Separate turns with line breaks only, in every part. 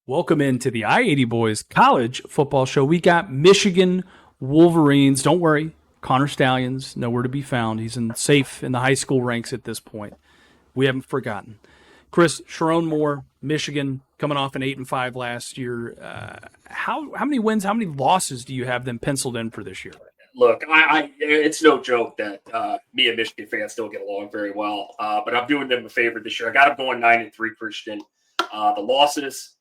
Welcome into the I-80 Boys College Football Show. We got Michigan Wolverines. Don't worry, Connor Stallions, nowhere to be found. He's safe in the high school ranks at this point. We haven't forgotten. Chris, Sharon Moore, Michigan, coming off an 8-5 last year. How many wins, how many losses do you have them penciled in for this year?
Look, it's no joke that me and Michigan fans don't get along very well, but I'm doing them a favor this year. I got them going 9-3, Christian. The losses,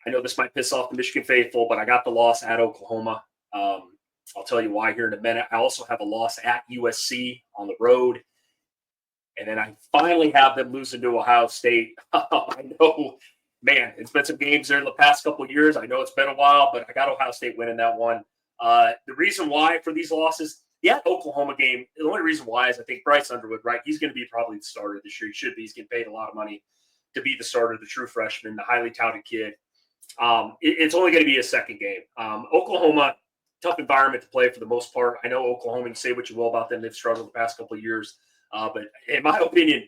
I know this might piss off the Michigan faithful, but I got the loss at Oklahoma. I'll tell you why here in a minute. I also have a loss at USC on the road. And then I finally have them losing to Ohio State. I know, man, it's been some games there in the past couple of years. I know it's been a while, but I got Ohio State winning that one. The reason why for these losses, the Oklahoma game, the only reason why is I think Bryce Underwood, right? He's going to be probably the starter this year. He should be. He's getting paid a lot of money to be the starter, the true freshman, the highly touted kid. It's only going to be a second game. Oklahoma, tough environment to play for the most part. I know Oklahoma, you say what you will about them. They've struggled the past couple of years. But in my opinion,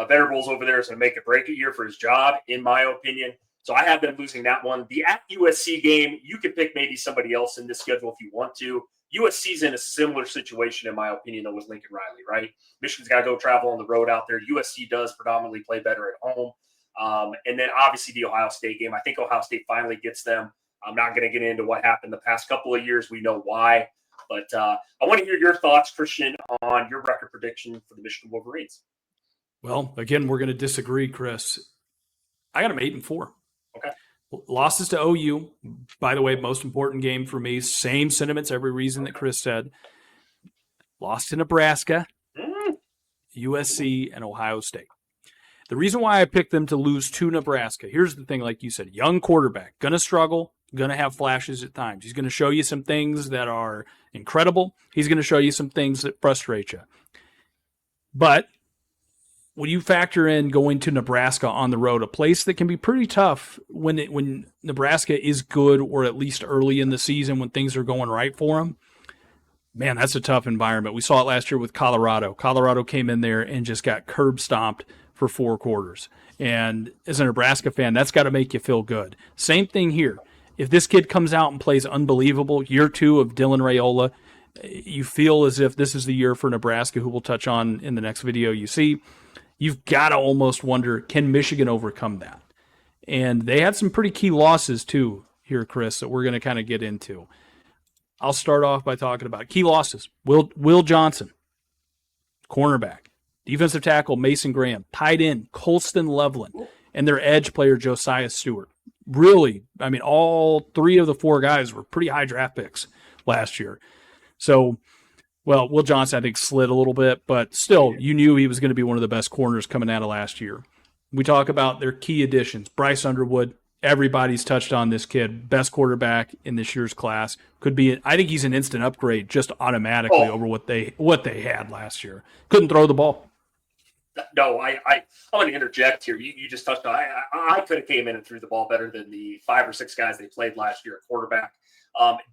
Venables over there is going to make a break a year for his job, in my opinion. So I have them losing that one. The at USC game, you could pick maybe somebody else in this schedule if you want to. USC's in a similar situation, in my opinion, though, with Lincoln Riley, right? Michigan's got to go travel on the road out there. USC does predominantly play better at home. And then obviously the Ohio State game. I think Ohio State finally gets them. I'm not going to get into what happened the past couple of years. We know why. But I want to hear your thoughts, Christian, on your record prediction for the Michigan Wolverines.
Well, again, we're going to disagree, Chris. I got them 8-4.
Okay.
Losses to OU, by the way, most important game for me. Same sentiments, every reason that Chris said. Lost to Nebraska, USC, and Ohio State. The reason why I picked them to lose to Nebraska, here's the thing, like you said, young quarterback, going to struggle, going to have flashes at times. He's going to show you some things that are incredible. He's going to show you some things that frustrate you. But when you factor in going to Nebraska on the road, a place that can be pretty tough when Nebraska is good, or at least early in the season when things are going right for them, man, that's a tough environment. We saw it last year with Colorado. Colorado came in there and just got curb stomped for 4 quarters. And as a Nebraska fan, that's got to make you feel good. Same thing here. If this kid comes out and plays unbelievable, year 2 of Dylan Raiola, you feel as if this is the year for Nebraska, who we'll touch on in the next video you see. You've got to almost wonder, can Michigan overcome that? And they had some pretty key losses too here, Chris, that we're going to kind of get into. I'll start off by talking about key losses. Will Johnson, cornerback. Defensive tackle, Mason Graham. Tight end, Colston Loveland. And their edge player, Josiah Stewart. Really, I mean, all 3 of the 4 guys were pretty high draft picks last year. So, well, Will Johnson, I think, slid a little bit, but still, you knew he was going to be one of the best corners coming out of last year. We talk about their key additions. Bryce Underwood, everybody's touched on this kid. Best quarterback in this year's class. Could be, I think he's an instant upgrade just automatically over what they had last year. Couldn't throw the ball.
No, I'm going to interject here. You just touched on. I could have came in and threw the ball better than the 5 or 6 guys they played last year at quarterback.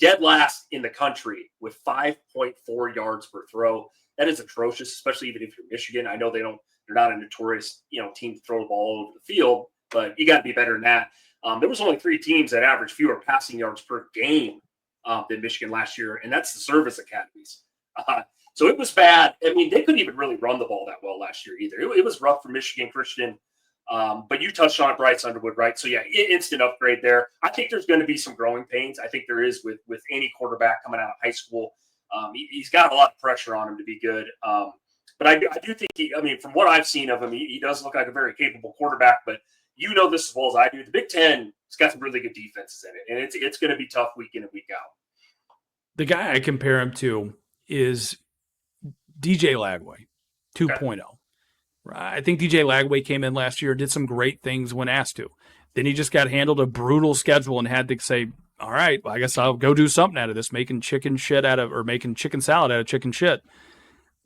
Dead last in the country with 5.4 yards per throw. That is atrocious, especially even if you're Michigan. I know they're not a notorious team to throw the ball all over the field, but you got to be better than that. There was only 3 teams that averaged fewer passing yards per game than Michigan last year, and that's the service academies. So it was bad. I mean, they couldn't even really run the ball that well last year either. It was rough for Michigan, Christian. But you touched on Bryce Underwood, right? So, yeah, instant upgrade there. I think there's going to be some growing pains. I think there is with any quarterback coming out of high school. He's got a lot of pressure on him to be good. But I do think from what I've seen of him, he does look like a very capable quarterback. But you know this as well as I do. The Big Ten has got some really good defenses in it. And it's going to be tough week in and week out.
The guy I compare him to is DJ Lagway 2.0. Okay. I think DJ Lagway came in last year, did some great things when asked to. Then he just got handled a brutal schedule and had to say, all right, well, I guess I'll go do something out of this, making chicken salad out of chicken shit.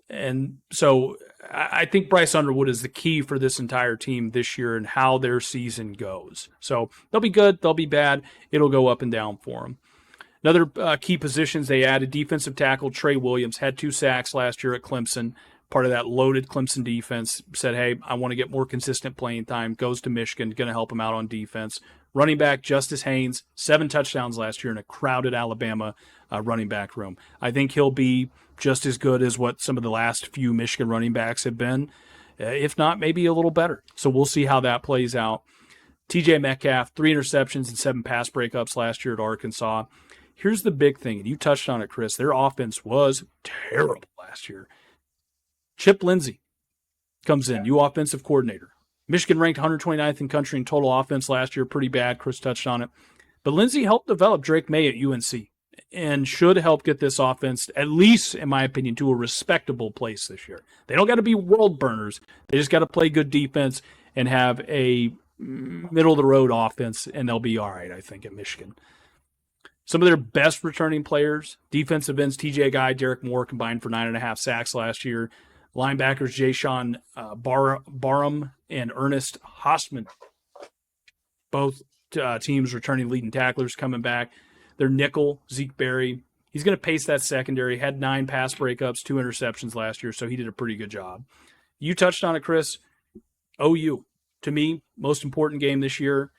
And so I think Bryce Underwood is the key for this entire team this year and how their season goes. So they'll be good, they'll be bad. It'll go up and down for them. Another key positions they added, defensive tackle Trey Williams, had 2 sacks last year at Clemson. Part of that loaded Clemson defense, said, hey, I want to get more consistent playing time, goes to Michigan, going to help him out on defense. Running back Justice Haynes, 7 touchdowns last year in a crowded Alabama running back room. I think he'll be just as good as what some of the last few Michigan running backs have been, if not maybe a little better. So we'll see how that plays out. TJ Metcalf, 3 interceptions and 7 pass breakups last year at Arkansas. Here's the big thing, and you touched on it, Chris. Their offense was terrible last year. Chip Lindsey comes in, new offensive coordinator. Michigan ranked 129th in country in total offense last year. Pretty bad. Chris touched on it. But Lindsey helped develop Drake May at UNC and should help get this offense, at least in my opinion, to a respectable place this year. They don't got to be world burners. They just got to play good defense and have a middle-of-the-road offense, and they'll be all right, I think, at Michigan. Some of their best returning players, defensive ends, TJ Guy, Derek Moore, combined for 9.5 sacks last year. Linebackers, Jayshawn Barham and Ernest Hosman. Both teams returning leading tacklers coming back. Their nickel, Zeke Berry, he's going to pace that secondary. Had 9 pass breakups, 2 interceptions last year, so he did a pretty good job. You touched on it, Chris. OU, to me, most important game this year.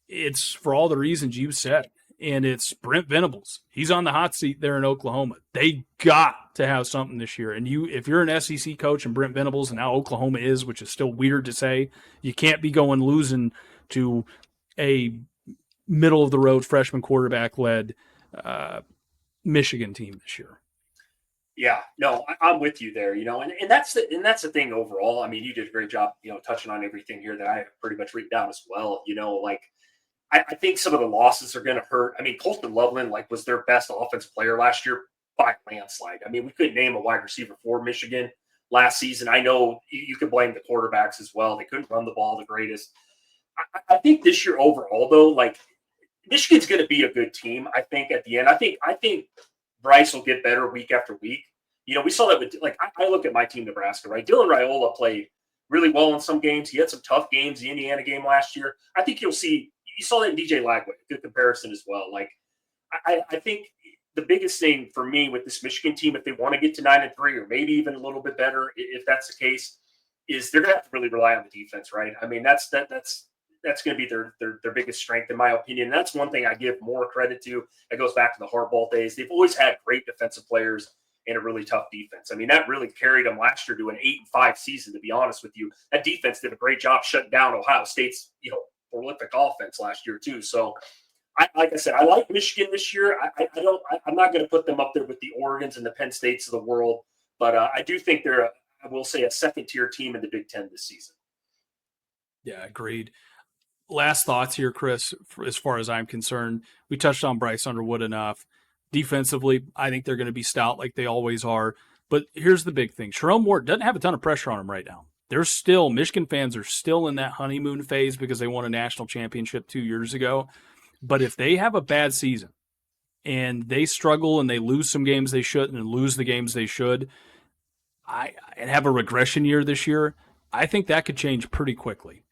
It's for all the reasons you said, and it's Brent Venables. He's on the hot seat there in Oklahoma. They got to have something this year. And if you're an SEC coach and Brent Venables, and now Oklahoma is, which is still weird to say, you can't be going losing to a middle-of-the-road freshman quarterback-led Michigan team this year.
Yeah, no, I'm with you there, and that's the thing overall. I mean, you did a great job, touching on everything here that I have pretty much written down as well. I think some of the losses are going to hurt. I mean, Colston Loveland, was their best offensive player last year by a landslide. I mean, we couldn't name a wide receiver for Michigan last season. I know you can blame the quarterbacks as well. They couldn't run the ball the greatest. I think this year overall, though, Michigan's going to be a good team. I think at the end, I think Bryce will get better week after week. We saw that with I look at my team, Nebraska, right? Dylan Raiola played really well in some games. He had some tough games. The Indiana game last year. I think you saw that in DJ Lagway. Good comparison as well. I think the biggest thing for me with this Michigan team, if they want to get to 9-3 or maybe even a little bit better, if that's the case, is they're going to have to really rely on the defense, right? I mean, that's going to be their biggest strength, in my opinion. And that's one thing I give more credit to. It goes back to the hardball days. They've always had great defensive players and a really tough defense. I mean, that really carried them last year to an 8-5 season, to be honest with you. That defense did a great job shutting down Ohio State's, prolific offense last year too. So, like I said, I like Michigan this year. I'm not going to put them up there with the Oregons and the Penn States of the world, but I do think they're, I will say, a second-tier team in the Big Ten this season.
Yeah, agreed. Last thoughts here, Chris, as far as I'm concerned. We touched on Bryce Underwood enough. Defensively, I think they're going to be stout like they always are. But here's the big thing. Sherrone Moore doesn't have a ton of pressure on him right now. Michigan fans are still in that honeymoon phase because they won a national championship 2 years ago. But if they have a bad season and they struggle and they lose some games they shouldn't and lose the games they should, and have a regression year this year, I think that could change pretty quickly.